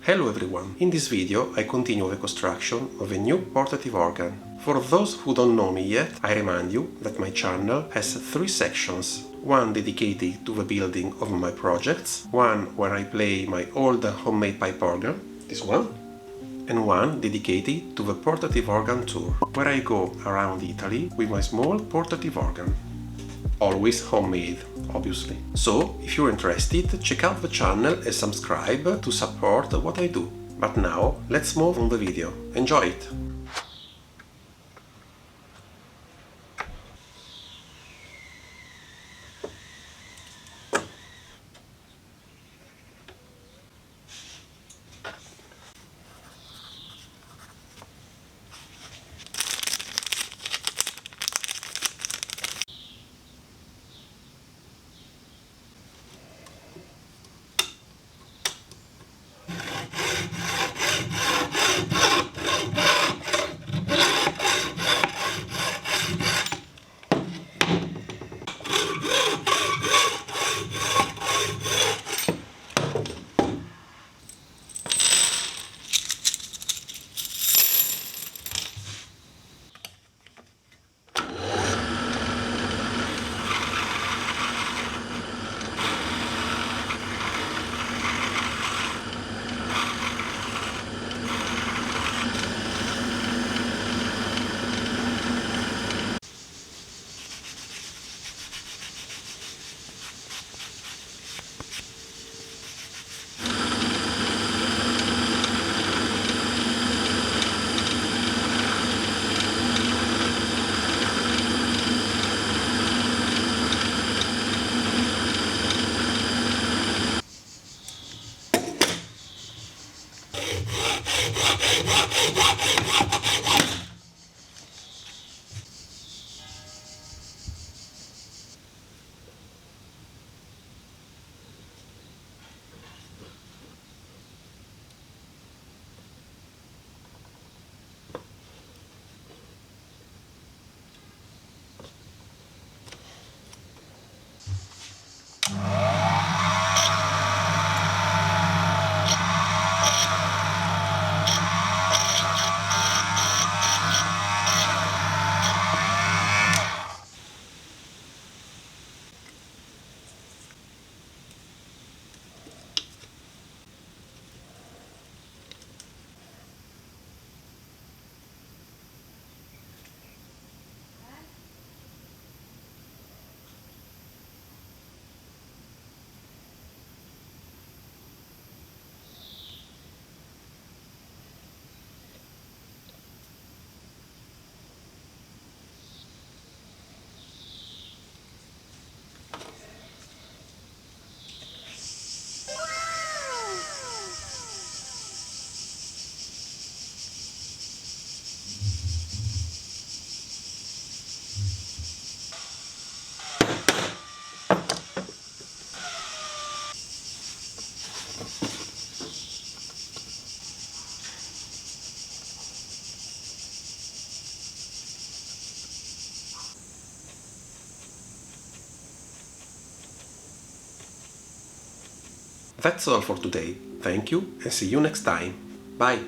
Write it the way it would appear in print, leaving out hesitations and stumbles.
Hello everyone! In this video I continue the construction of a new portative organ. For those who don't know me yet, I remind you that my channel has three sections. One dedicated to the building of my projects, one where I play my old homemade pipe organ, this one, and one dedicated to the portative organ tour, where I go around Italy with my small portative organ. Always homemade, obviously. So, if you're interested, check out the channel and subscribe to support what I do. But now, let's move on the video. Enjoy it! That's all for today. Thank you and see you next time. Bye!